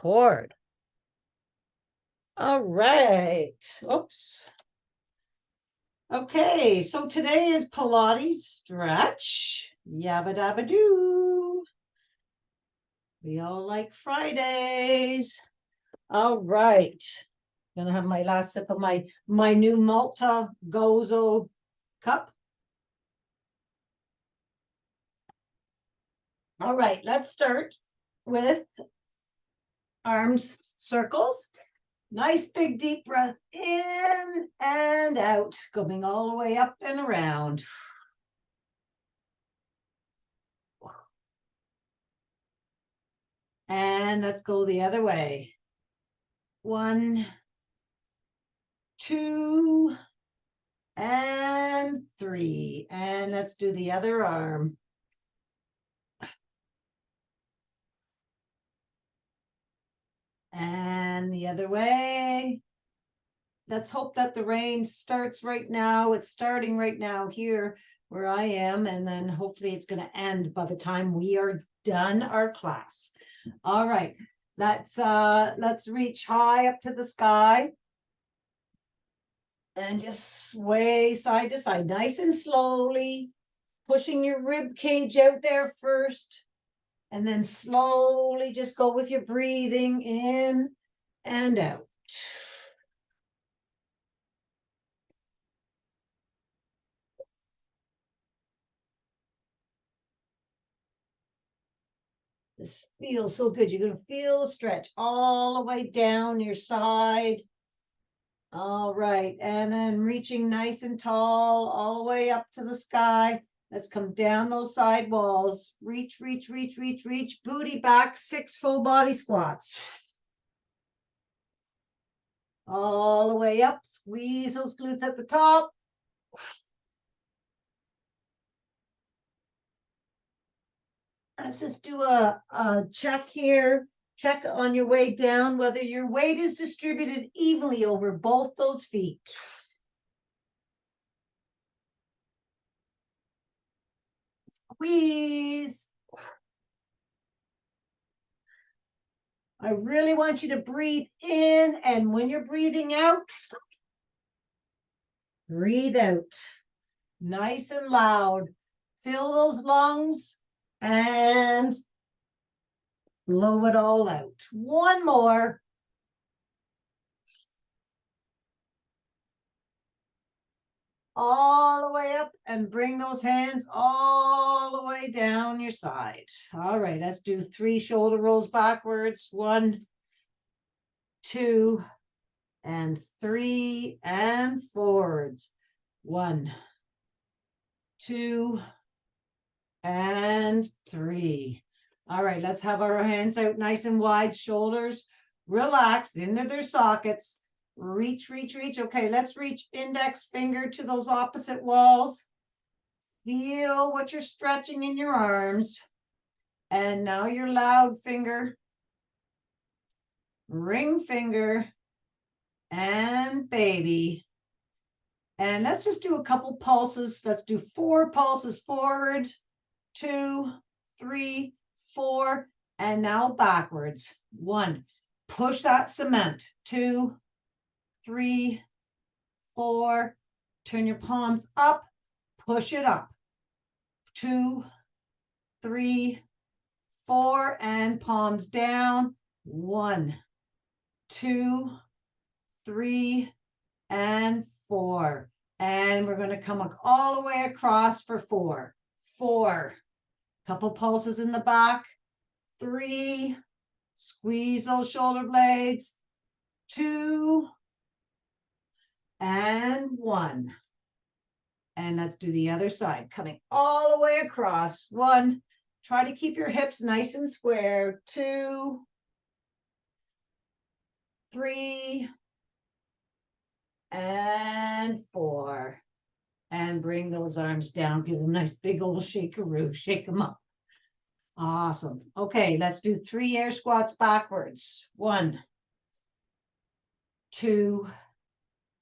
record. All right. Oops. Okay, so today is Pilates stretch. Yabba dabba doo. We all like Fridays. All right. Gonna have my last sip of my new Malta Gozo cup. All right, let's start with arms circles. Nice big deep breath in and out, going all the way up and around. And let's go the other way. 1, 2, and 3. And let's do the other arm. And the other way. Let's hope that the rain starts right now. It's starting right now here where I am, and then hopefully it's going to end by the time we are done our class. All right, let's reach high up to the sky and just sway side to side, nice and slowly, pushing your rib cage out there first, and then slowly just go with your breathing in and out. This feels so good. You're going to feel the stretch all the way down your side. All right. And then reaching nice and tall all the way up to the sky. Let's come down those side walls. Reach, reach, reach, reach, reach. Booty back, 6 full body squats. All the way up. Squeeze those glutes at the top. Let's just do a check here. Check on your way down whether your weight is distributed evenly over both those feet. Squeeze. I really want you to breathe in, and when you're breathing out, breathe out. Nice and loud. Fill those lungs and blow it all out. One more. All the way up and bring those hands all the way down your side. All right, let's do 3 shoulder rolls backwards. 1, 2, and 3, and forwards. 1, 2, and 3. All right, let's have our hands out nice and wide, shoulders relaxed into their sockets. Reach, reach, reach. Okay, let's reach index finger to those opposite walls. Feel what you're stretching in your arms. And now your loud finger, ring finger, and baby. And let's just do a couple pulses. Let's do 4 pulses forward, 2, 3, 4, and now backwards. 1, push that cement. 2, 3, 4, turn your palms up, push it up. 2, 3, 4, and palms down. 1, 2, 3, and 4. And we're going to come all the way across for 4. 4. Couple pulses in the back. 3. Squeeze those shoulder blades. 2. And 1. And let's do the other side. Coming all the way across. 1. Try to keep your hips nice and square. 2. 3. And 4. And bring those arms down. Give them a nice big old shakeroo. Shake them up. Awesome. Okay, let's do 3 air squats backwards. 1, 2,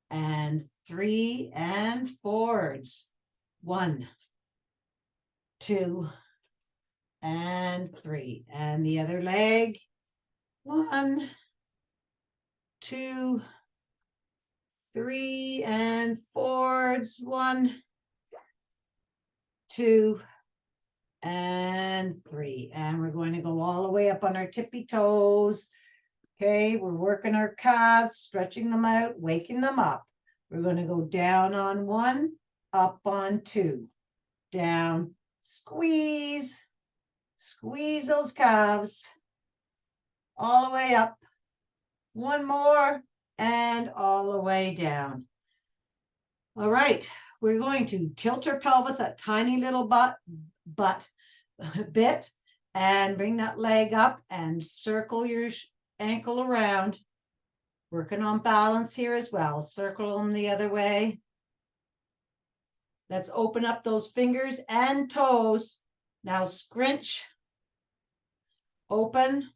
and 3, and forwards. 1, 2, and 3. And the other leg. 1, 2, 3, and forwards. 1, 2, and 3. And we're going to go all the way up on our tippy toes. Okay, we're working our calves, stretching them out, waking them up. We're going to go down on 1, up on 2, down, squeeze, squeeze those calves, all the way up. 1 more, and all the way down. All right, we're going to tilt our pelvis, that tiny little butt bit, and bring that leg up and circle your ankle around. Working on balance here as well. Circle them the other way. Let's open up those fingers and toes. Now scrunch, open,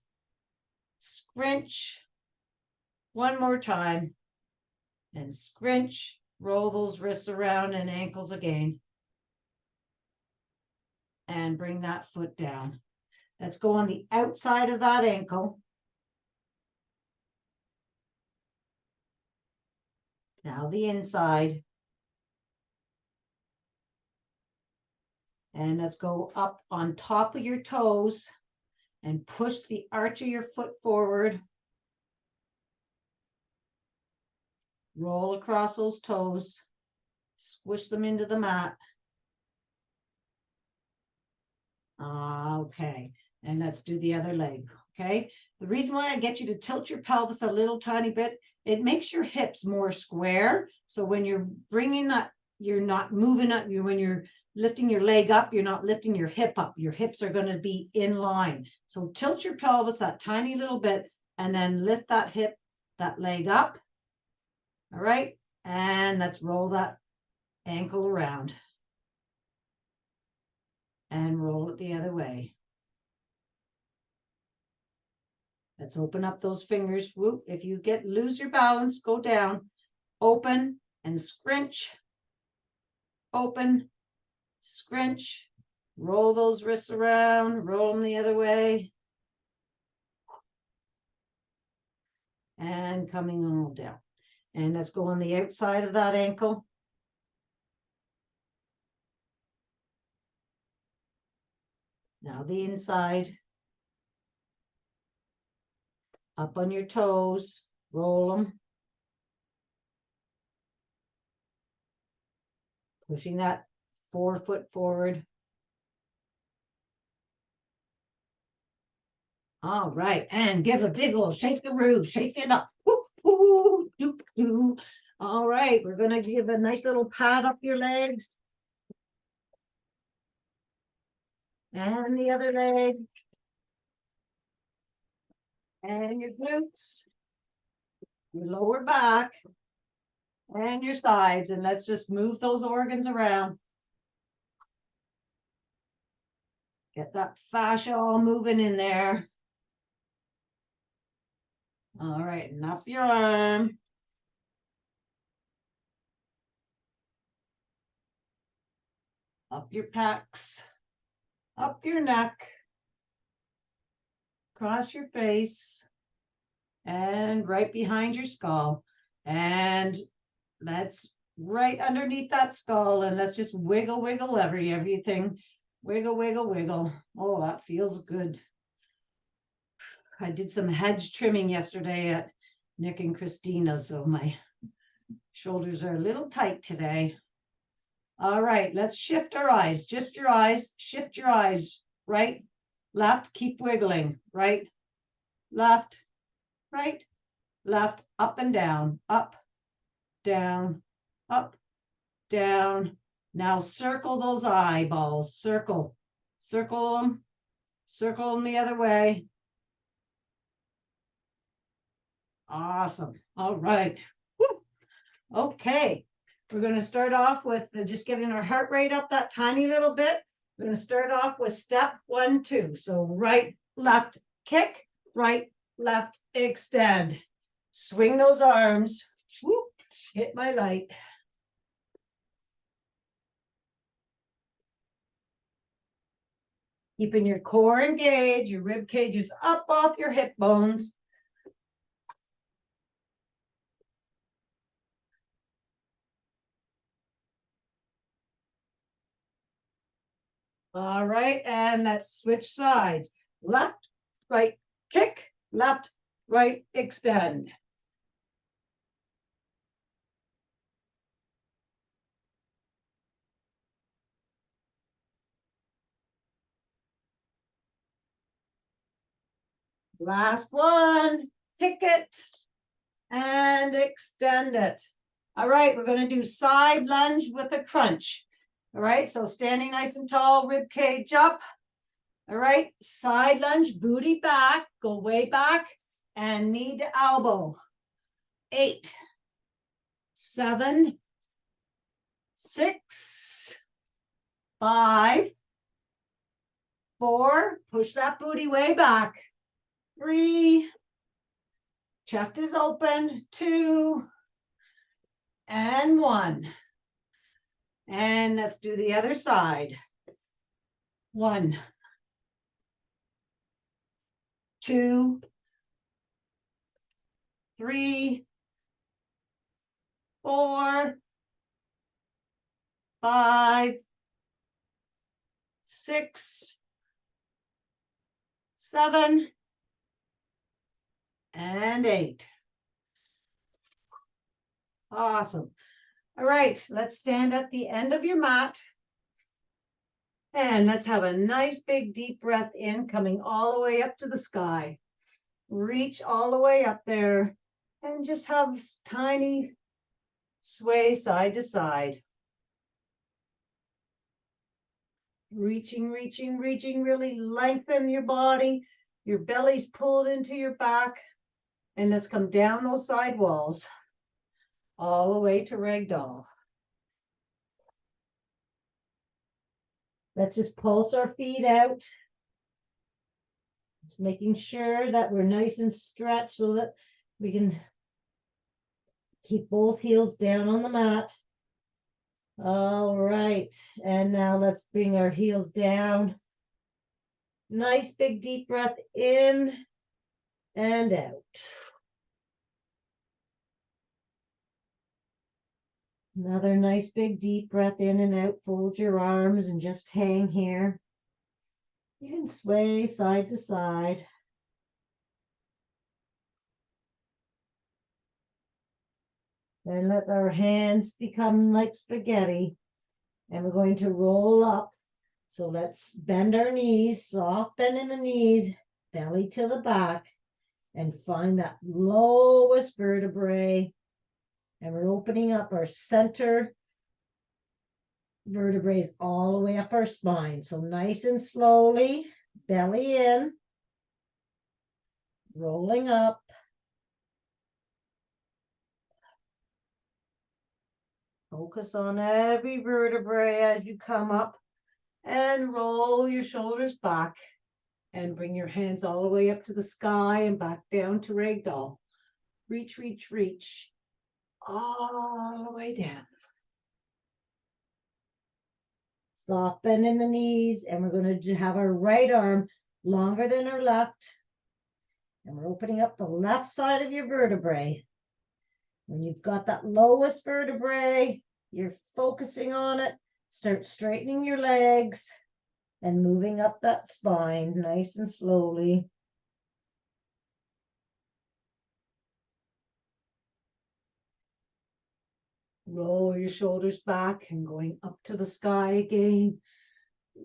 scrunch. 1 more time. And scrunch, roll those wrists around and ankles again. And bring that foot down. Let's go on the outside of that ankle. Now the inside. And let's go up on top of your toes and push the arch of your foot forward. Roll across those toes. Squish them into the mat. Okay, and let's do the other leg, okay? The reason why I get you to tilt your pelvis a little tiny bit, it makes your hips more square. So when you're bringing that, you're not moving up. When you're lifting your leg up, you're not lifting your hip up. Your hips are going to be in line. So tilt your pelvis that tiny little bit and then lift that hip, that leg up. All right, and let's roll that ankle around. And roll it the other way. Let's open up those fingers. Whoop. If you lose your balance, go down. Open and scrunch. Open, scrunch. Roll those wrists around. Roll them the other way. And coming all down. And let's go on the outside of that ankle. Now the inside. Up on your toes, roll them. Pushing that forefoot forward. All right, and give a big old shake the roo, shake it up. Woo, woo, doo, doo. All right, we're gonna give a nice little pat up your legs. And the other leg. And your glutes. Your lower back. And your sides. And let's just move those organs around. Get that fascia all moving in there. All right, and up your arm. Up your pecs. Up your neck. Across your face. And right behind your skull. And let's right underneath that skull, and let's just wiggle, wiggle everything. Wiggle, wiggle, wiggle. Oh, that feels good. I did some hedge trimming yesterday at Nick and Christina's, so my shoulders are a little tight today. All right, let's shift our eyes. Just your eyes. Shift your eyes. Right, left, keep wiggling. Right, left, right, left, up and down, up, down, up, down. Now circle those eyeballs. Circle them the other way. Awesome. All right. Woo. Okay, we're going to start off with just getting our heart rate up that tiny little bit. We're going to start off with step 1, 2. So right, left, kick, right, left, extend. Swing those arms. Woo. Hit my light. Keeping your core engaged, your rib cage is up off your hip bones. All right, and let's switch sides. Left, right, kick, left, right, extend. Last one, kick it and extend it. All right, we're going to do side lunge with a crunch. All right, so standing nice and tall, rib cage up. All right, side lunge, booty back, go way back, and knee to elbow. 8, 7, 6, 5, 4, push that booty way back. 3, chest is open. 2, and 1. And let's do the other side. 1, 2, 3, 4, 5, 6, 7, and 8. Awesome. All right, let's stand at the end of your mat. And let's have a nice big deep breath in, coming all the way up to the sky. Reach all the way up there and just have this tiny sway side to side. Reaching, reaching, reaching, really lengthen your body. Your belly's pulled into your back. And let's come down those side walls all the way to ragdoll. Let's just pulse our feet out. Just making sure that we're nice and stretched so that we can keep both heels down on the mat. All right, and now let's bring our heels down. Nice big deep breath in and out. Another nice big deep breath in and out. Fold your arms and just hang here. You can sway side to side. And let our hands become like spaghetti. And we're going to roll up. So let's bend our knees, soft bend in the knees, belly to the back, and find that lowest vertebrae. And we're opening up our center vertebrae all the way up our spine. So nice and slowly, belly in, rolling up. Focus on every vertebrae as you come up and roll your shoulders back and bring your hands all the way up to the sky and back down to ragdoll. Reach, reach, reach, all the way down. Soft bend in the knees, and we're going to have our right arm longer than our left. And we're opening up the left side of your vertebrae. When you've got that lowest vertebrae, you're focusing on it. Start straightening your legs and moving up that spine nice and slowly. Roll your shoulders back and going up to the sky again.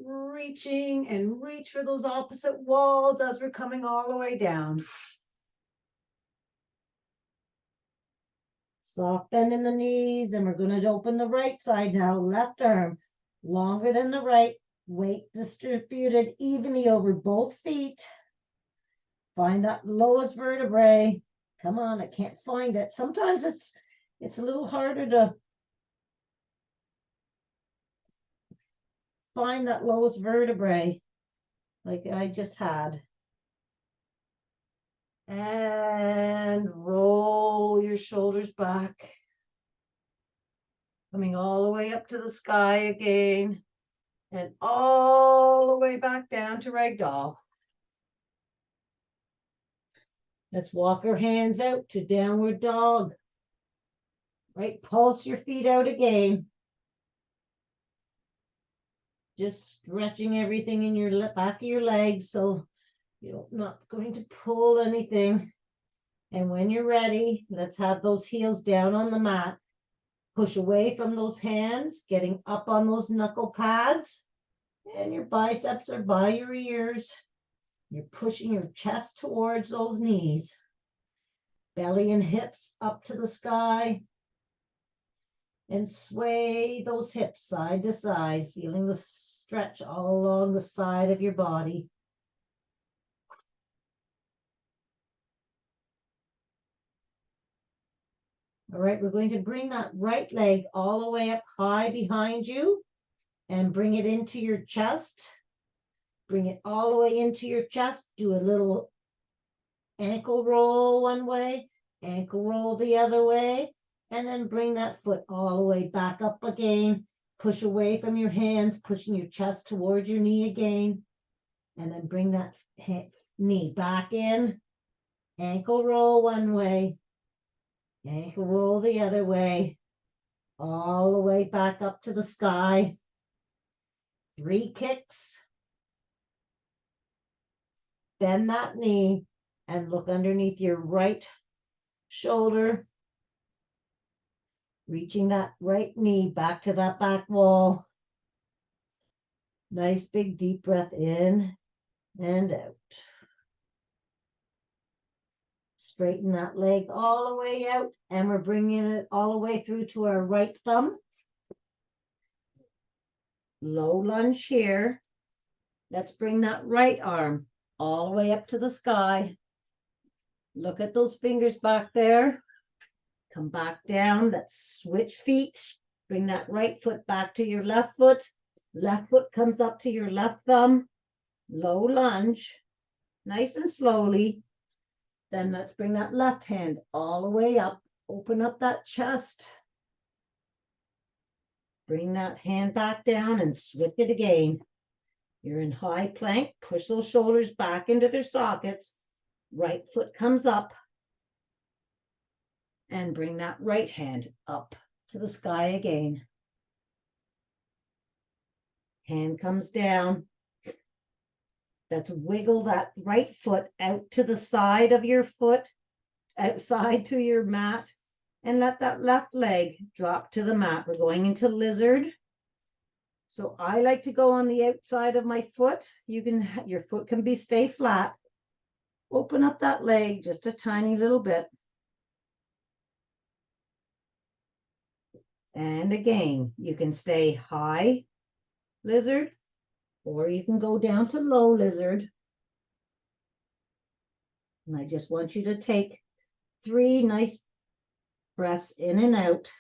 Reaching and reach for those opposite walls as we're coming all the way down. Soft bend in the knees, and we're going to open the right side now. Left arm longer than the right. Weight distributed evenly over both feet. Find that lowest vertebrae. Come on, I can't find it. Sometimes it's a little harder to find that lowest vertebrae like I just had. And roll your shoulders back. Coming all the way up to the sky again. And all the way back down to ragdoll. Let's walk our hands out to downward dog. Right, pulse your feet out again. Just stretching everything in your back of your legs so you're not going to pull anything. And when you're ready, let's have those heels down on the mat. Push away from those hands, getting up on those knuckle pads. And your biceps are by your ears. You're pushing your chest towards those knees. Belly and hips up to the sky. And sway those hips side to side, feeling the stretch all along the side of your body. All right, we're going to bring that right leg all the way up high behind you and bring it into your chest. Bring it all the way into your chest. Do a little ankle roll one way, ankle roll the other way, and then bring that foot all the way back up again. Push away from your hands, pushing your chest towards your knee again. And then bring that knee back in. Ankle roll one way, ankle roll the other way, all the way back up to the sky. 3 kicks. Bend that knee and look underneath your right shoulder. Reaching that right knee back to that back wall. Nice big deep breath in and out. Straighten that leg all the way out, and we're bringing it all the way through to our right thumb. Low lunge here. Let's bring that right arm all the way up to the sky. Look at those fingers back there. Come back down. Let's switch feet. Bring that right foot back to your left foot. Left foot comes up to your left thumb. Low lunge. Nice and slowly. Then let's bring that left hand all the way up. Open up that chest. Bring that hand back down and switch it again. You're in high plank. Push those shoulders back into their sockets. Right foot comes up. And bring that right hand up to the sky again. Hand comes down. Let's wiggle that right foot out to the side of your foot, outside to your mat, and let that left leg drop to the mat. We're going into lizard. So I like to go on the outside of my foot. Your foot can stay flat. Open up that leg just a tiny little bit. And again, you can stay high lizard, or you can go down to low lizard. And I just want you to take 3 nice breaths in and out.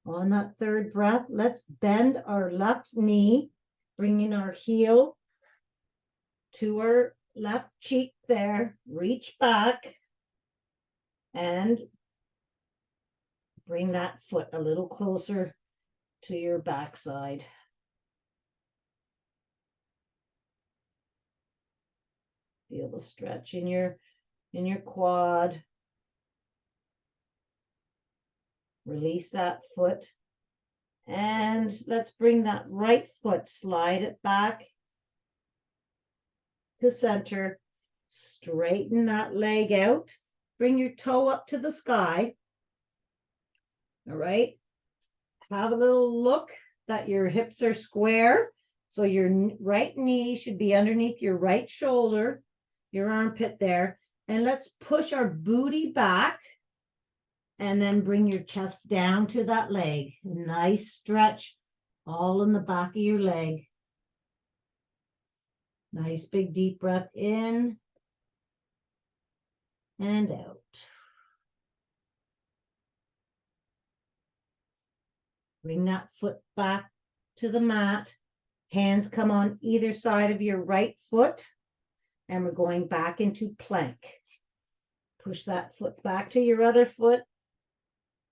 On that 3rd breath, let's bend our left knee, bringing our heel to our left cheek there. Reach back and bring that foot a little closer to your backside. Feel the stretch in your quad. Release that foot. And let's bring that right foot, slide it back to center. Straighten that leg out. Bring your toe up to the sky. All right. Have a little look that your hips are square. So your right knee should be underneath your right shoulder, your armpit there. And let's push our booty back. And then bring your chest down to that leg. Nice stretch all in the back of your leg. Nice big deep breath in and out. Bring that foot back to the mat. Hands come on either side of your right foot. and we're going back into plank. Push that foot back to your other foot.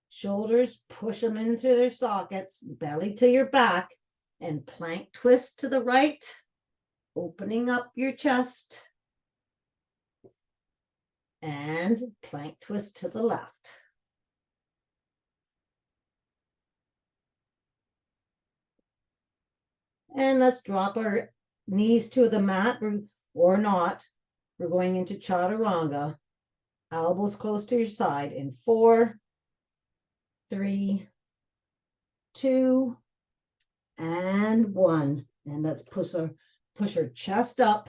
Shoulders, push them into their sockets, belly to your back, and plank twist to the right, opening up your chest, and plank twist to the left. And let's drop our knees to the mat or not. We're going into chaturanga. Elbows close to your side in 4, 3, 2, and 1. And let's push our chest up,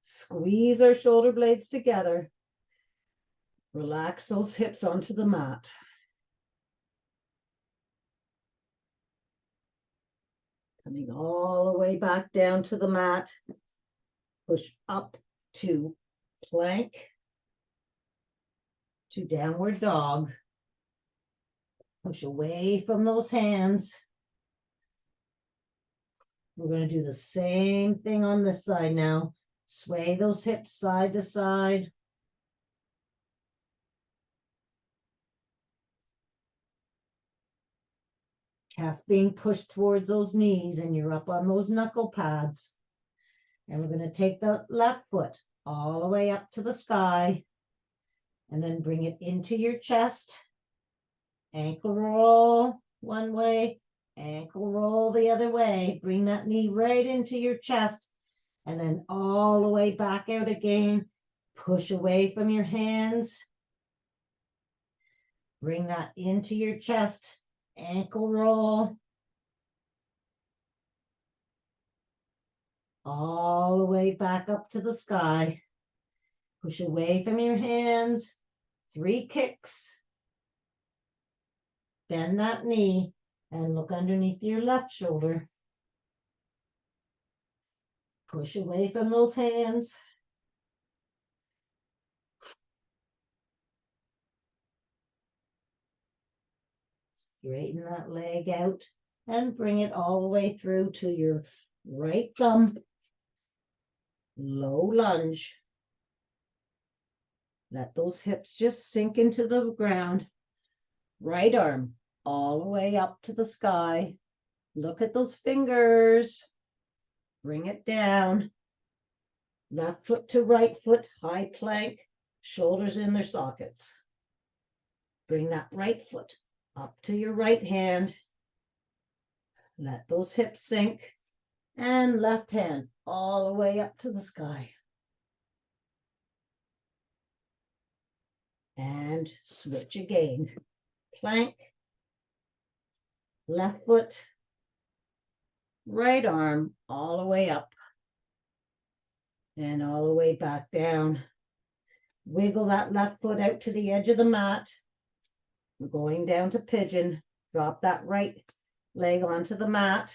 squeeze our shoulder blades together. Relax those hips onto the mat. Coming all the way back down to the mat. Push up to plank, to downward dog. Push away from those hands. We're going to do the same thing on this side now. Sway those hips side to side. Chest being pushed towards those knees, and you're up on those knuckle pads. And we're going to take the left foot all the way up to the sky, and then bring it into your chest. Ankle roll one way, ankle roll the other way. Bring that knee right into your chest, and then all the way back out again. Push away from your hands. Bring that into your chest. Ankle roll. All the way back up to the sky. Push away from your hands. 3 kicks. Bend that knee and look underneath your left shoulder. Push away from those hands. Straighten that leg out and bring it all the way through to your right thumb. Low lunge. Let those hips just sink into the ground. Right arm all the way up to the sky. Look at those fingers. Bring it down. Left foot to right foot, high plank, shoulders in their sockets. Bring that right foot up to your right hand. Let those hips sink. And left hand all the way up to the sky. And switch again. Plank. Left foot. Right arm all the way up. And all the way back down. Wiggle that left foot out to the edge of the mat. We're going down to pigeon. Drop that right leg onto the mat.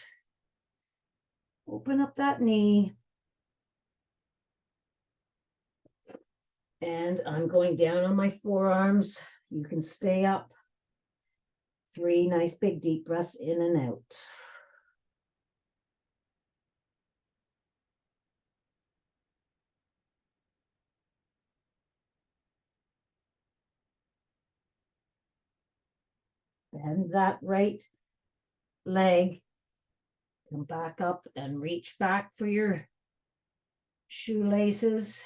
Open up that knee. And I'm going down on my forearms. You can stay up. 3 nice big deep breaths in and out. Bend that right leg. Come back up and reach back for your shoelaces.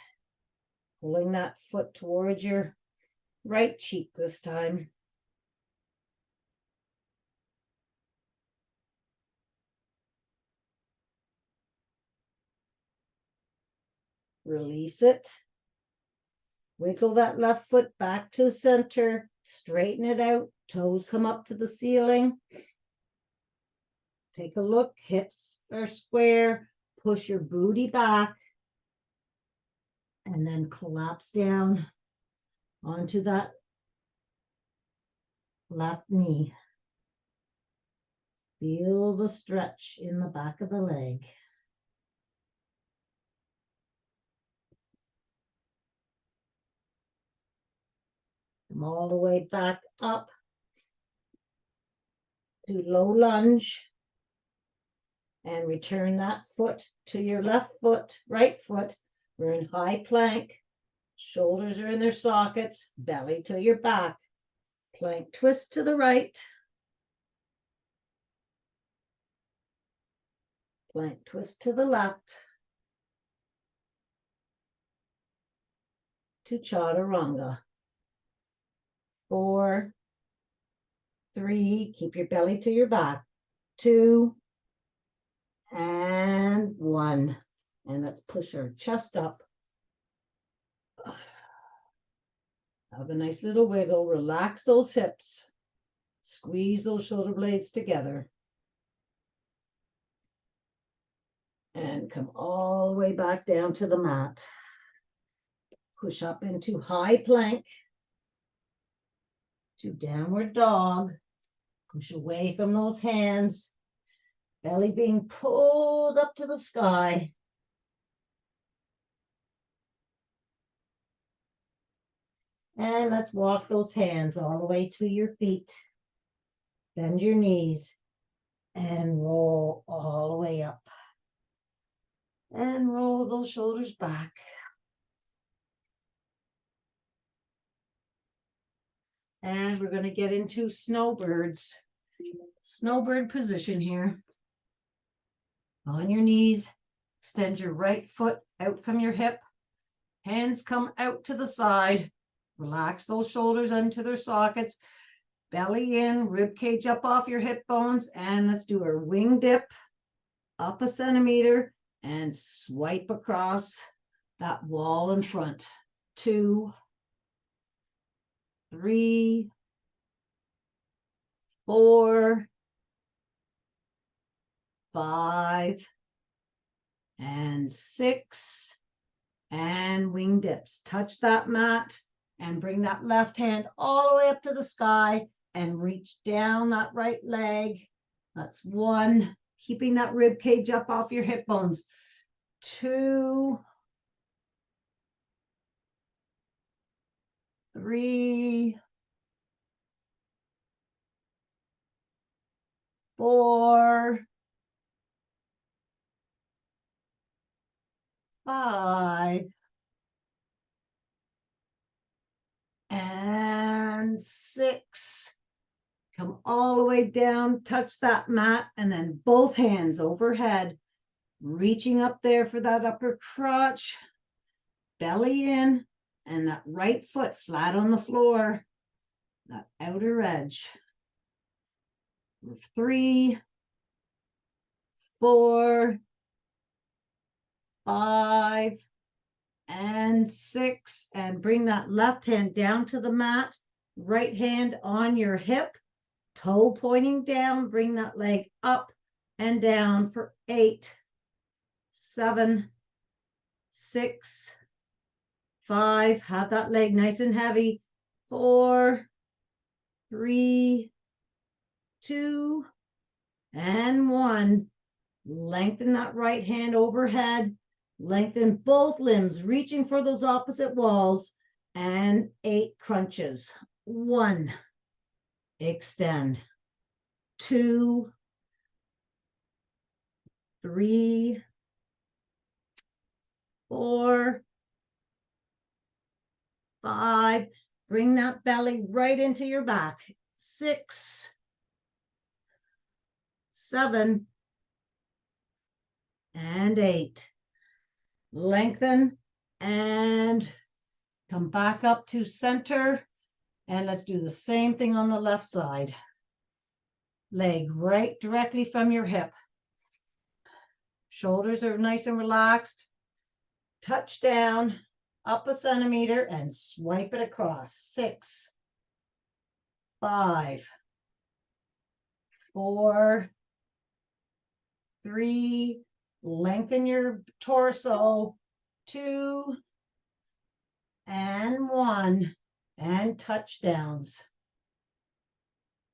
Pulling that foot towards your right cheek this time. Release it. Wiggle that left foot back to center. Straighten it out. Toes come up to the ceiling. Take a look. Hips are square. Push your booty back. And then collapse down onto that left knee. Feel the stretch in the back of the leg. Come all the way back up to low lunge. And return that foot to your left foot, right foot. We're in high plank. Shoulders are in their sockets, belly to your back. Plank twist to the right. Plank twist to the left. To chaturanga. 4, 3, keep your belly to your back. 2, and 1. And let's push our chest up. Have a nice little wiggle. Relax those hips. Squeeze those shoulder blades together. And come all the way back down to the mat. Push up into high plank. To downward dog. Push away from those hands. Belly being pulled up to the sky. And let's walk those hands all the way to your feet. Bend your knees and roll all the way up. And roll those shoulders back. And we're going to get into snowbirds. Snowbird position here. On your knees, extend your right foot out from your hip. Hands come out to the side. Relax those shoulders into their sockets. Belly in, rib cage up off your hip bones. And let's do a wing dip up a centimeter and swipe across that wall in front. 2, 3, 4, 5, and 6, and wing dips. Touch that mat and bring that left hand all the way up to the sky and reach down that right leg. That's 1, keeping that rib cage up off your hip bones. 2, 3, 4, 5, and 6. Come all the way down, touch that mat, and then both hands overhead, reaching up there for that upper crotch, belly in, and that right foot flat on the floor, that outer edge. 3, 4, 5, and 6, and bring that left hand down to the mat, right hand on your hip, toe pointing down, bring that leg up and down for 8, 7, 6, 5, have that leg nice and heavy, 4, 3, 2, and 1. Lengthen that right hand overhead, lengthen both limbs, reaching for those opposite walls, and 8 crunches. 1, extend. 2, 3, 4, 5. Bring that belly right into your back. 6, 7, and 8. Lengthen and come back up to center. And let's do the same thing on the left side. Leg right directly from your hip. Shoulders are nice and relaxed. Touch down, up a centimeter, and swipe it across. 6, 5, 4, 3, lengthen your torso, 2, and 1, and touchdowns.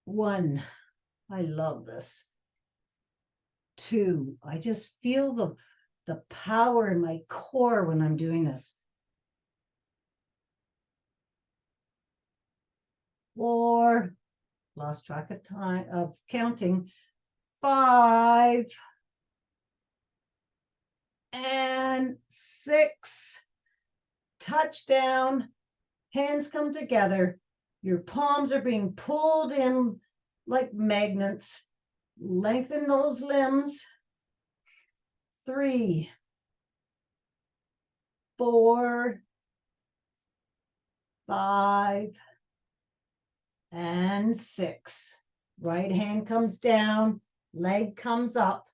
1, I love this. 2, I just feel the power in my core when I'm doing this. 4, lost track of time of counting. 5, and 6. Touch down. Hands come together. Your palms are being pulled in like magnets. Lengthen those limbs. 3, 4, 5, and 6. Right hand comes down, leg comes up,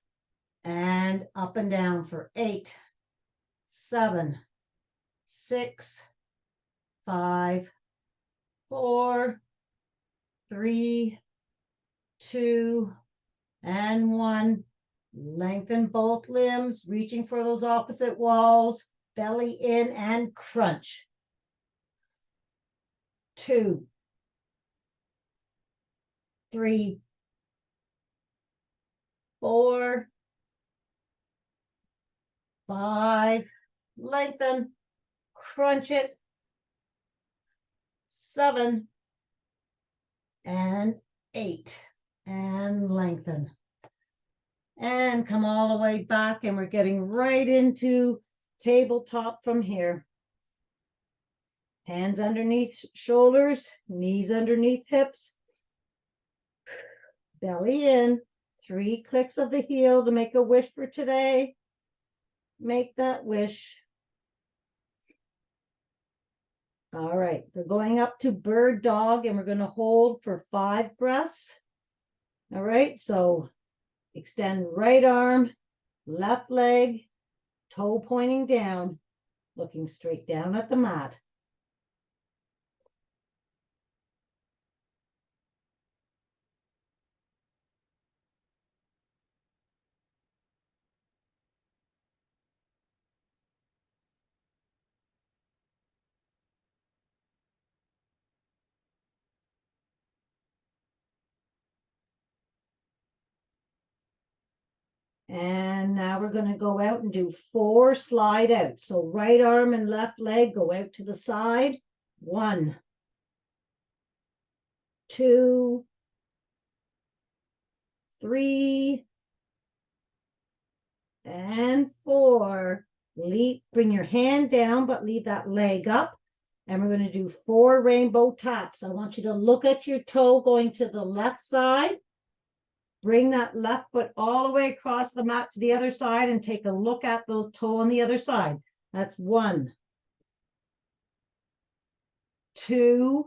and up and down for 8, 7, 6, 5, 4, 3, 2, and 1. Lengthen both limbs, reaching for those opposite walls, belly in and crunch. 2, 3, 4, 5, lengthen, crunch it, 7, and 8, and lengthen. And come all the way back, and we're getting right into tabletop from here. Hands underneath shoulders, knees underneath hips, belly in, 3 clicks of the heel to make a wish for today. Make that wish. All right, we're going up to bird dog, and we're going to hold for 5 breaths. All right, so extend right arm, left leg, toe pointing down, looking straight down at the mat. And now we're going to go out and do 4 slide out. So right arm and left leg go out to the side. 1, 2, 3, and 4. Bring your hand down, but leave that leg up. And we're going to do 4 rainbow taps. I want you to look at your toe going to the left side. Bring that left foot all the way across the mat to the other side and take a look at the toe on the other side. That's 1, 2,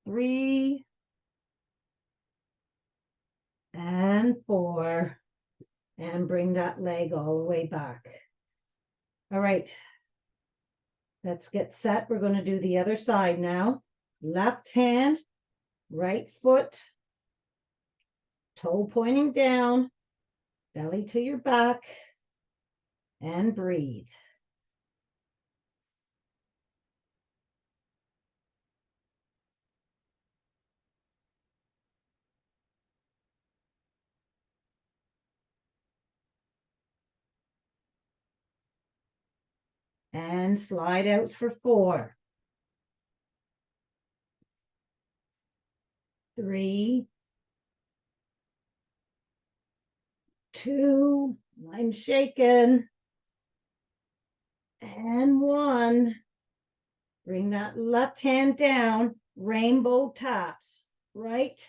3, and 4. And bring that leg all the way back. All right. Let's get set. We're going to do the other side now. Left hand, right foot, toe pointing down, belly to your back, and breathe. And slide out for 4, 3, 2, I'm shaking, and 1. Bring that left hand down, rainbow taps, right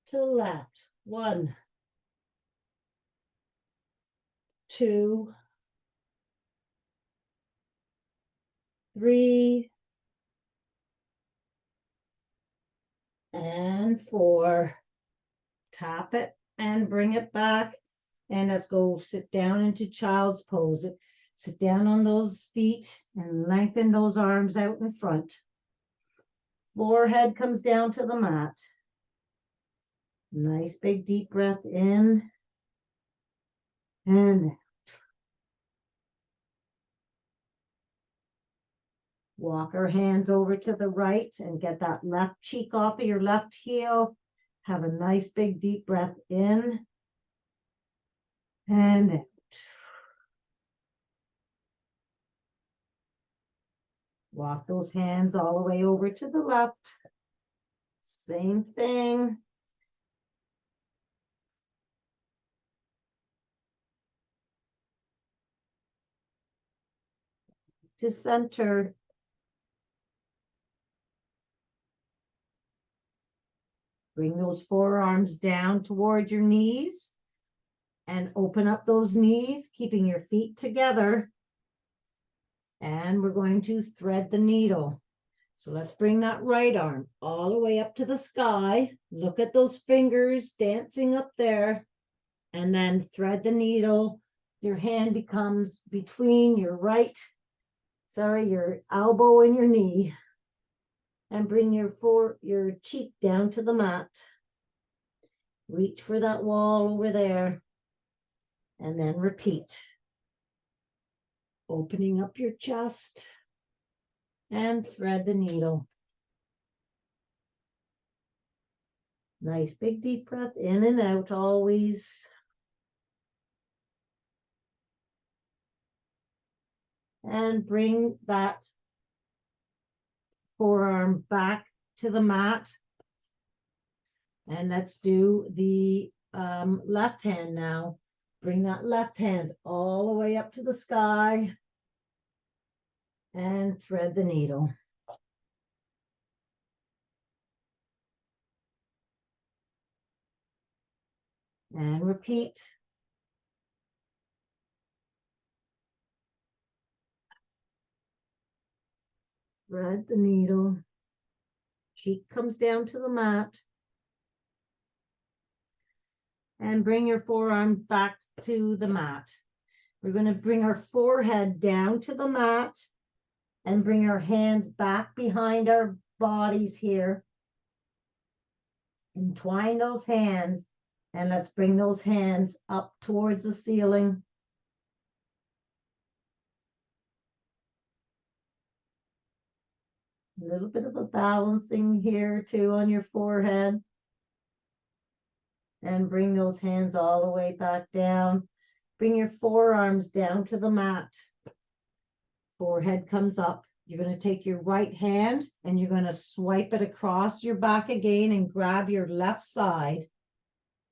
to left. 1, 2, 3, and 4. Tap it and bring it back. And let's go sit down into child's pose. Sit down on those feet and lengthen those arms out in front. Forehead comes down to the mat. Nice big deep breath in and out. Walk our hands over to the right and get that left cheek off of your left heel. Have a nice big deep breath in and out. Walk those hands all the way over to the left. Same thing. to center. Bring those forearms down toward your knees and open up those knees, keeping your feet together. And we're going to thread the needle. So let's bring that right arm all the way up to the sky. Look at those fingers dancing up there. And then thread the needle. Your hand becomes between your your elbow and your knee. And bring your cheek down to the mat. Reach for that wall over there. And then repeat. Opening up your chest. And thread the needle. Nice big deep breath in and out always. And bring that forearm back to the mat. And let's do the left hand now. Bring that left hand all the way up to the sky. And thread the needle. And repeat. Thread the needle. Cheek comes down to the mat. And bring your forearm back to the mat. We're going to bring our forehead down to the mat and bring our hands back behind our bodies here. Entwine those hands and let's bring those hands up towards the ceiling. A little bit of a balancing here too on your forehead. And bring those hands all the way back down. Bring your forearms down to the mat. Forehead comes up. You're going to take your right hand and you're going to swipe it across your back again and grab your left side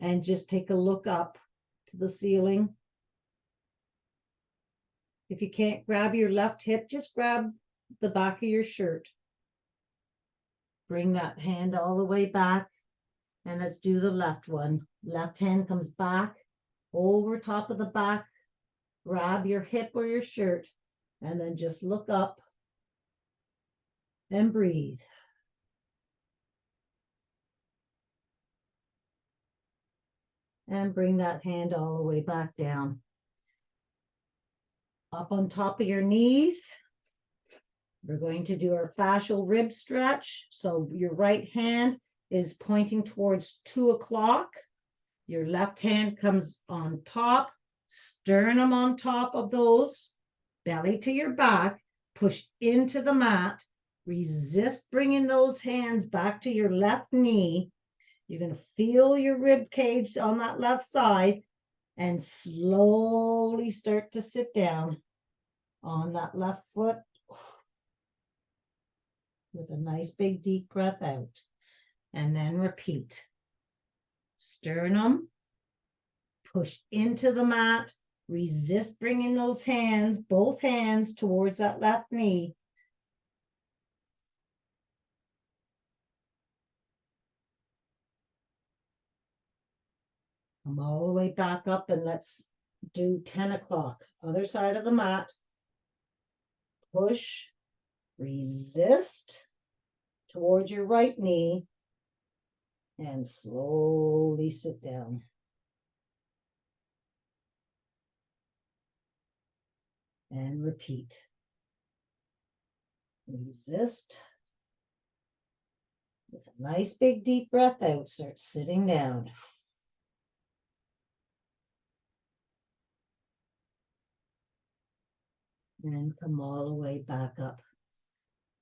and just take a look up to the ceiling. If you can't grab your left hip, just grab the back of your shirt. Bring that hand all the way back. And let's do the left one. Left hand comes back over top of the back. Grab your hip or your shirt and then just look up and breathe. And bring that hand all the way back down. Up on top of your knees. We're going to do our fascial rib stretch. So your right hand is pointing towards 2 o'clock. Your left hand comes on top, sternum on top of those, belly to your back, push into the mat, resist bringing those hands back to your left knee. You're going to feel your rib cage on that left side and slowly start to sit down on that left foot with a nice big deep breath out. And then repeat. Sternum, push into the mat, resist bringing those hands, both hands towards that left knee. Come all the way back up and let's do 10 o'clock. Other side of the mat. Push, resist towards your right knee. And slowly sit down. And repeat. Resist. With a nice big deep breath out, start sitting down. And come all the way back up.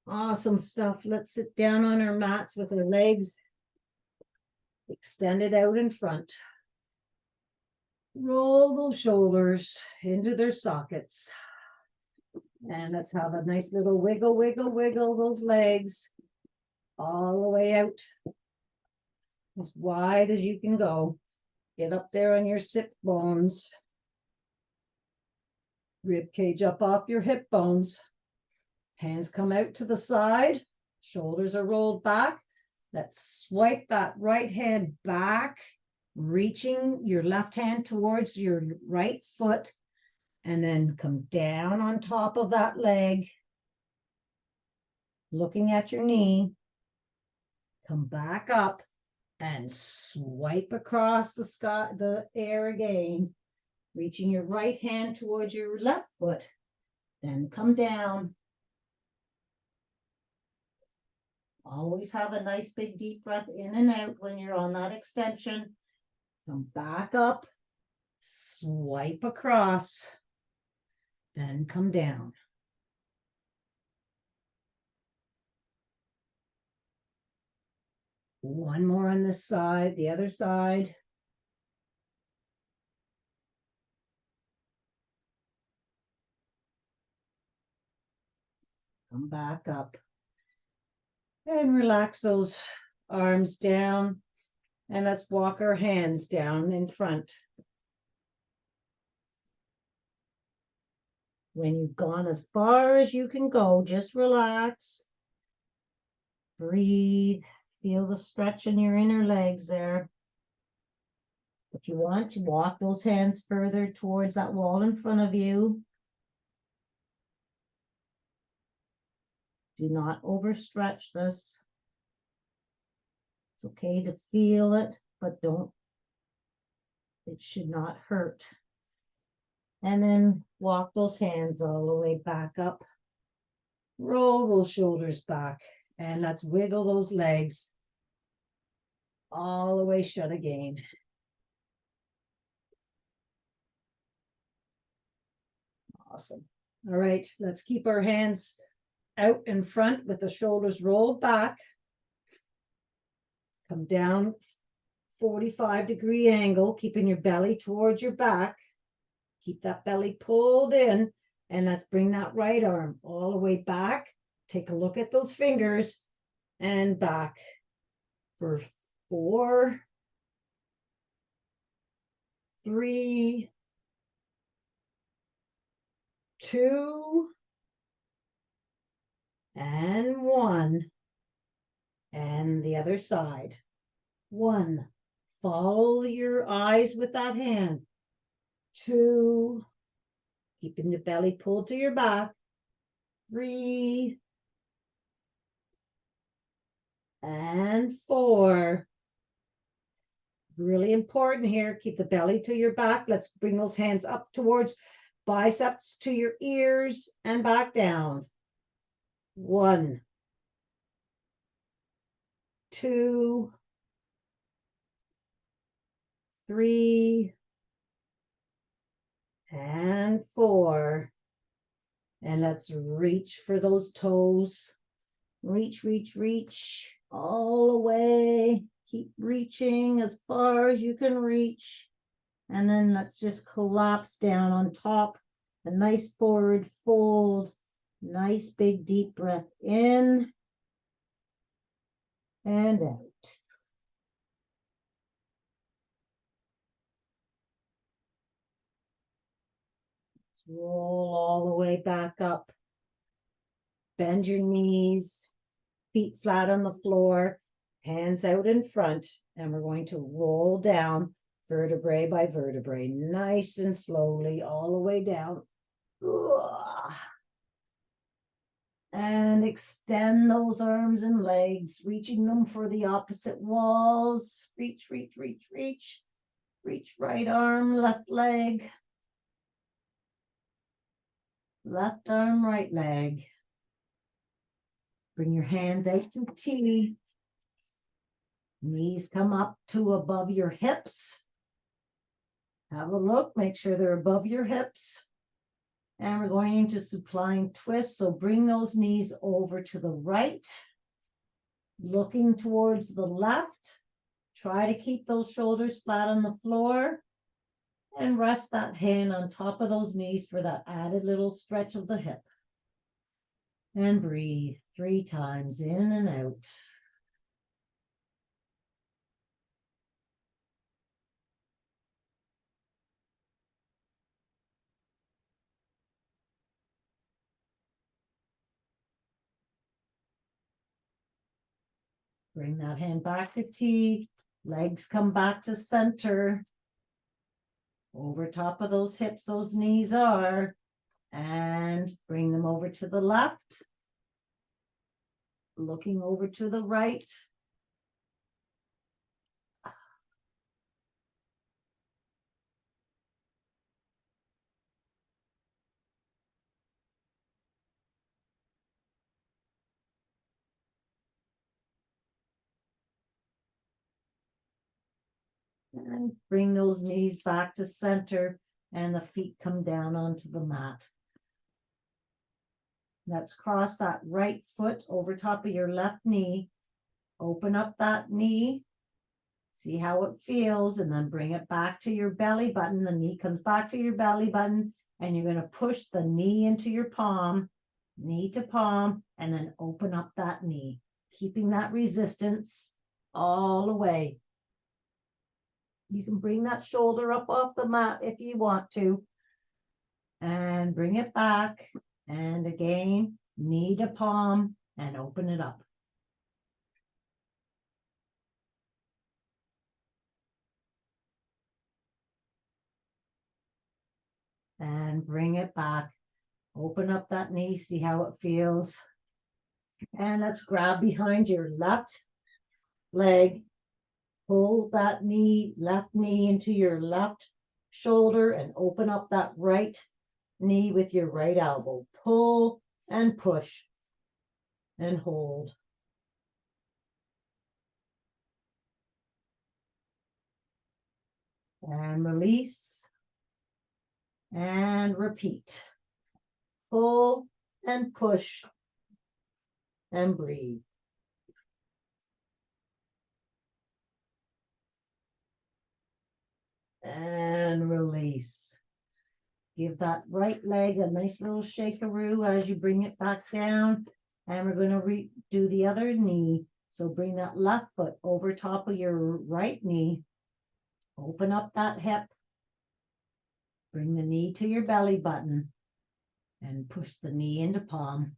Awesome stuff. Let's sit down on our mats with our legs extended out in front. Roll those shoulders into their sockets. And let's have a nice little wiggle, wiggle, wiggle those legs all the way out. As wide as you can go. Get up there on your sit bones. Rib cage up off your hip bones. Hands come out to the side. Shoulders are rolled back. Let's swipe that right hand back, reaching your left hand towards your right foot, and then come down on top of that leg, looking at your knee. Come back up and swipe across the sky, the air again, reaching your right hand towards your left foot. Then come down. Always have a nice big deep breath in and out when you're on that extension. Come back up, swipe across, then come down. One more on this side, the other side. Come back up. And relax those arms down. And let's walk our hands down in front. When you've gone as far as you can go, just relax. Breathe. Feel the stretch in your inner legs there. If you want to walk those hands further towards that wall in front of you. Do not overstretch this. It's okay to feel it, but it should not hurt. And then walk those hands all the way back up. Roll those shoulders back. And let's wiggle those legs all the way shut again. Awesome. All right, let's keep our hands out in front with the shoulders rolled back. Come down 45-degree angle, keeping your belly towards your back. Keep that belly pulled in, and let's bring that right arm all the way back. Take a look at those fingers and back for 4, 3, 2, and 1. And the other side. 1. Follow your eyes with that hand. 2. Keeping the belly pulled to your back. 3. And 4. Really important here. Keep the belly to your back. Let's bring those hands up towards biceps to your ears and back down. 1, 2, 3, and 4. And let's reach for those toes. Reach, reach, reach all the way. Keep reaching as far as you can reach. And then let's just collapse down on top. A nice forward fold. Nice big deep breath in and out. Let's roll all the way back up. Bend your knees, feet flat on the floor, hands out in front, and we're going to roll down vertebrae by vertebrae, nice and slowly all the way down. And extend those arms and legs, reaching them for the opposite walls. Reach, reach, reach, reach. Reach right arm, left leg. Left arm, right leg. Bring your hands out to T. Knees come up to above your hips. Have a look, make sure they're above your hips. And we're going into supine twist. So bring those knees over to the right, looking towards the left. Try to keep those shoulders flat on the floor and rest that hand on top of those knees for that added little stretch of the hip. And breathe 3 times in and out. Bring that hand back to T. Legs come back to center. Over top of those hips, those knees are. And bring them over to the left. Looking over to the right. And bring those knees back to center and the feet come down onto the mat. Let's cross that right foot over top of your left knee. Open up that knee. See how it feels, and then bring it back to your belly button. The knee comes back to your belly button, and you're going to push the knee into your palm, knee to palm, and then open up that knee, keeping that resistance all the way. You can bring that shoulder up off the mat if you want to, and bring it back. And again, knee to palm, and open it up. And bring it back. Open up that knee, see how it feels. And let's grab behind your left leg. Pull that knee, left knee into your left shoulder and open up that right knee with your right elbow. Pull and push and hold. And release and repeat. Pull and push and breathe. And release. Give that right leg a nice little shakaroo as you bring it back down. And we're going to do the other knee. So bring that left foot over top of your right knee. Open up that hip. Bring the knee to your belly button. And push the knee into palm.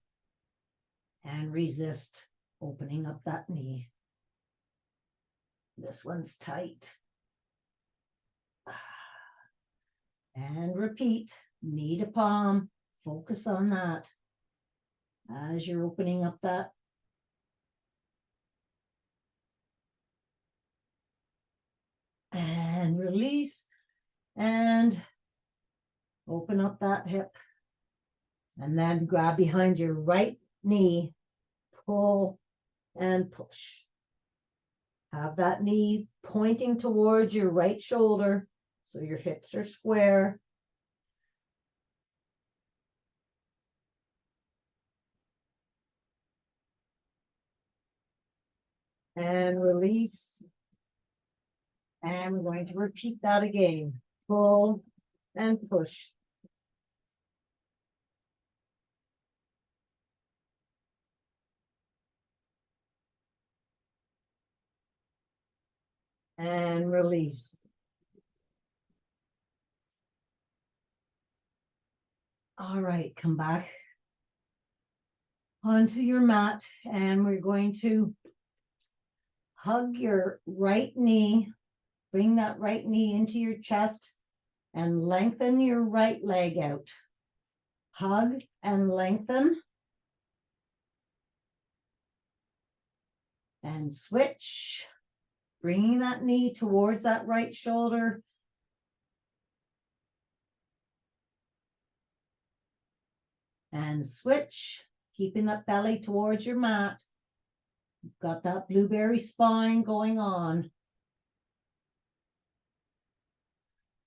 And resist opening up that knee. This one's tight. And repeat, knee to palm, focus on that as you're opening up that. And release and open up that hip. And then grab behind your right knee, pull and push. Have that knee pointing towards your right shoulder so your hips are square. And release. And we're going to repeat that again. Pull and push. And release. All right, come back onto your mat and we're going to hug your right knee. Bring that right knee into your chest and lengthen your right leg out. Hug and lengthen. And switch. Bringing that knee towards that right shoulder. And switch. Keeping that belly towards your mat. You've got that blueberry spine going on.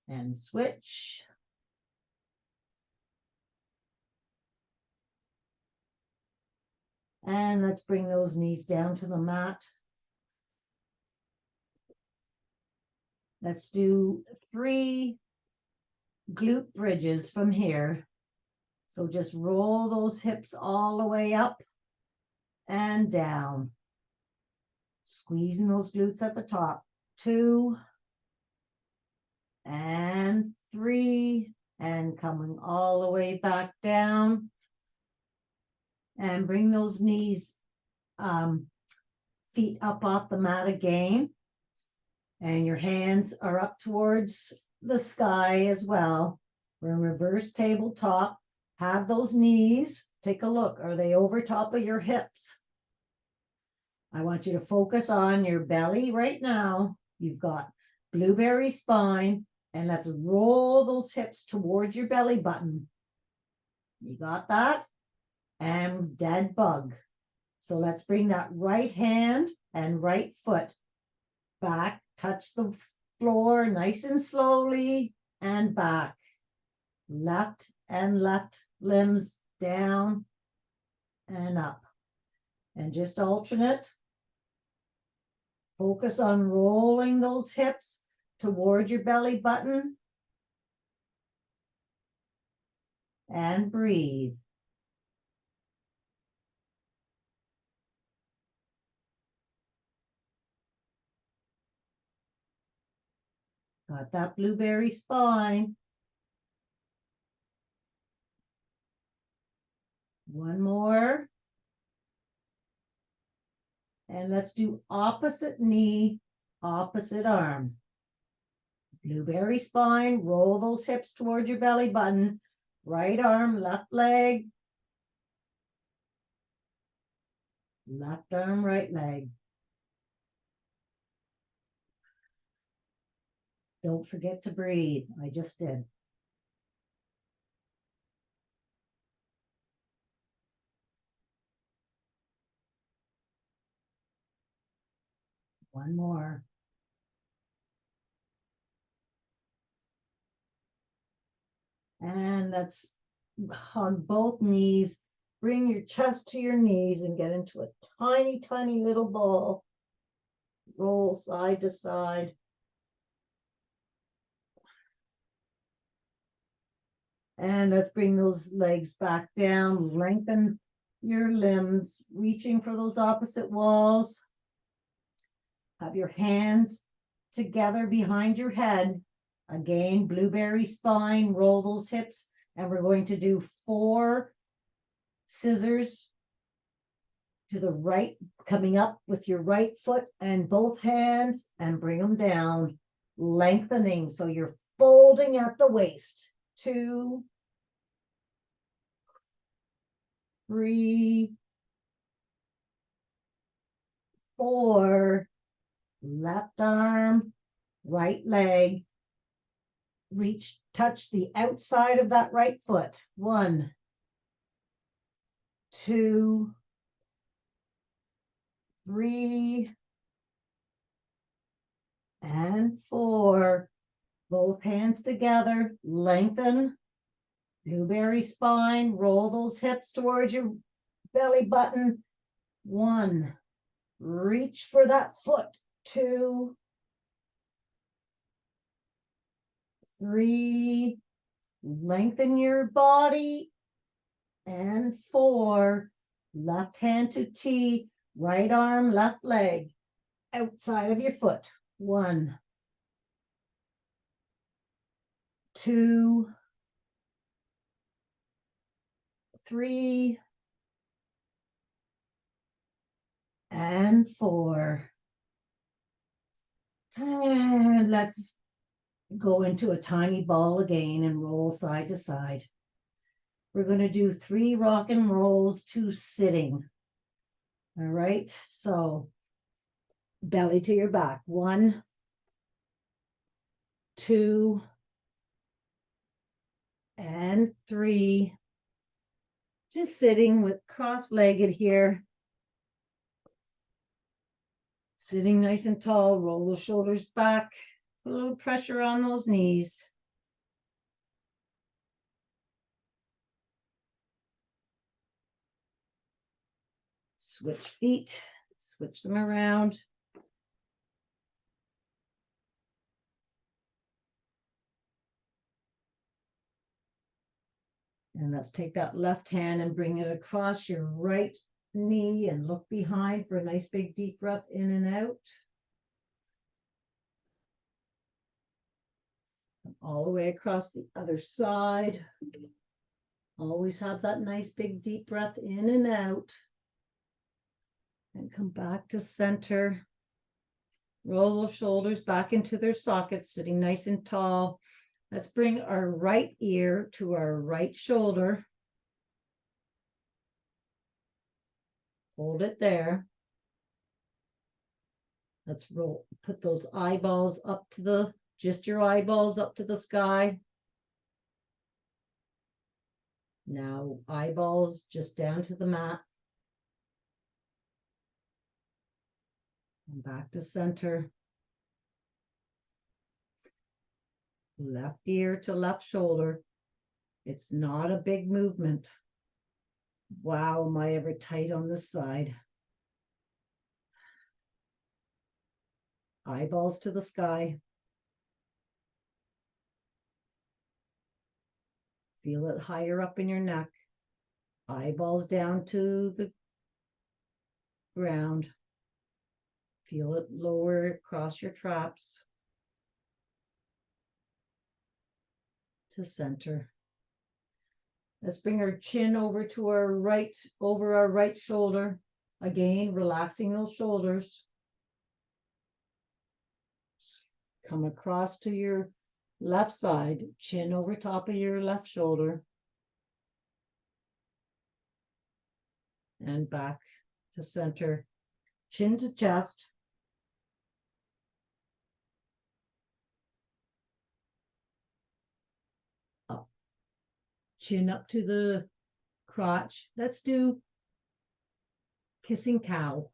And switch. And let's bring those knees down to the mat. Let's do 3 glute bridges from here. So just roll those hips all the way up and down. Squeezing those glutes at the top. 2 and 3 and coming all the way back down. And bring those knees feet up off the mat again. And your hands are up towards the sky as well. We're in reverse tabletop. Have those knees. Take a look. Are they over top of your hips? I want you to focus on your belly right now. You've got blueberry spine. And let's roll those hips towards your belly button. You got that? And dead bug. So let's bring that right hand and right foot back. Touch the floor nice and slowly and back. Left and left limbs down and up. And just alternate. Focus on rolling those hips toward your belly button. And breathe. Got that blueberry spine. One more. And let's do opposite knee, opposite arm. Blueberry spine, roll those hips toward your belly button. Right arm, left leg. Left arm, right leg. Don't forget to breathe. I just did. One more. And let's hug both knees. Bring your chest to your knees and get into a tiny, tiny little ball. Roll side to side. And let's bring those legs back down. Lengthen your limbs, reaching for those opposite walls. Have your hands together behind your head. Again, blueberry spine, roll those hips. And we're going to do 4 scissors to the right, coming up with your right foot and both hands, and bring them down, lengthening. So you're folding at the waist. 2, 3, 4, left arm, right leg, reach, touch the outside of that right foot. 1, 2, 3, and 4. Both hands together, lengthen, blueberry spine, roll those hips towards your belly button. 1, reach for that foot. 2, 3, lengthen your body. And 4, left hand to T, right arm, left leg, outside of your foot. 1, 2, 3, and 4. And let's go into a tiny ball again and roll side to side. We're going to do 3 rock and rolls to sitting. All right, so belly to your back. 1, 2, and 3. Just sitting with cross-legged here. Sitting nice and tall, roll the shoulders back, put a little pressure on those knees. Switch feet, switch them around. And let's take that left hand and bring it across your right knee and look behind for a nice big deep breath in and out. All the way across the other side. Always have that nice big deep breath in and out. And come back to center. Roll those shoulders back into their sockets, sitting nice and tall. Let's bring our right ear to our right shoulder. Hold it there. Let's roll, put those eyeballs up to the, just your eyeballs up to the sky. Now eyeballs just down to the mat. And back to center. Left ear to left shoulder. It's not a big movement. Wow, am I ever tight on this side? Eyeballs to the sky. Feel it higher up in your neck. Eyeballs down to the ground. Feel it lower across your traps. To center. Let's bring our chin over to our right, over our right shoulder. Again, relaxing those shoulders. Come across to your left side, chin over top of your left shoulder. And back to center, chin to chest. Up. Chin up to the crotch. Let's do kissing cow.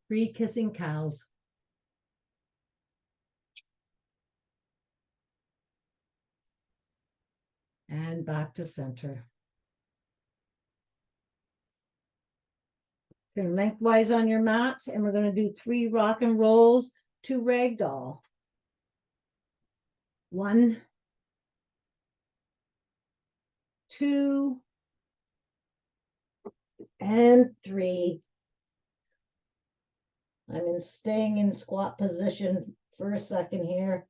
3 kissing cows. And back to center. Turn lengthwise on your mat, and we're going to do 3 rock and rolls to ragdoll. 1, 2, and 3. I'm staying in squat position for a second here.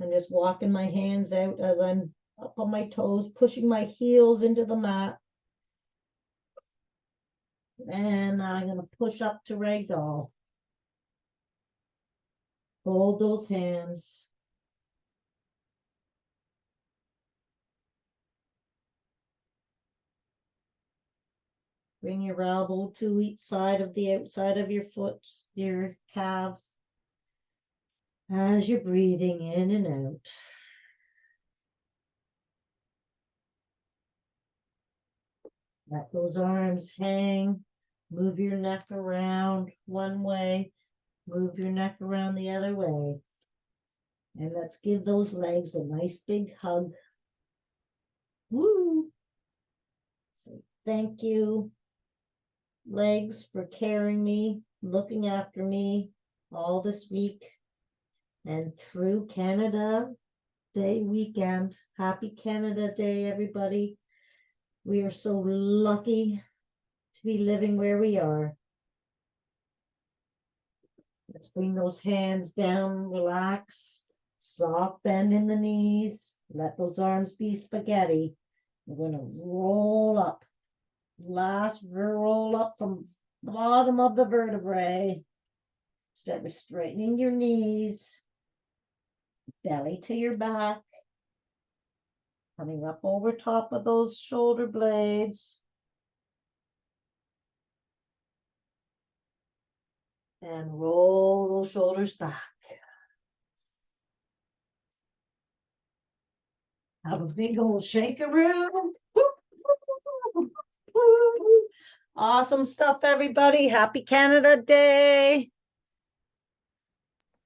I'm just walking my hands out as I'm up on my toes, pushing my heels into the mat. And I'm going to push up to ragdoll. Hold those hands. Bring your elbow to each side of the outside of your foot, your calves, as you're breathing in and out. Let those arms hang. Move your neck around one way. Move your neck around the other way. And let's give those legs a nice big hug. Woo! Say thank you, legs, for carrying me, looking after me all this week and through Canada Day weekend. Happy Canada Day, everybody. We are so lucky to be living where we are. Let's bring those hands down, relax, soft bend in the knees. Let those arms be spaghetti. We're going to roll up. Last roll up from the bottom of the vertebrae. Start with straightening your knees. Belly to your back. Coming up over top of those shoulder blades. And roll those shoulders back. Have a big old shake-a-roo. Awesome stuff, everybody. Happy Canada Day.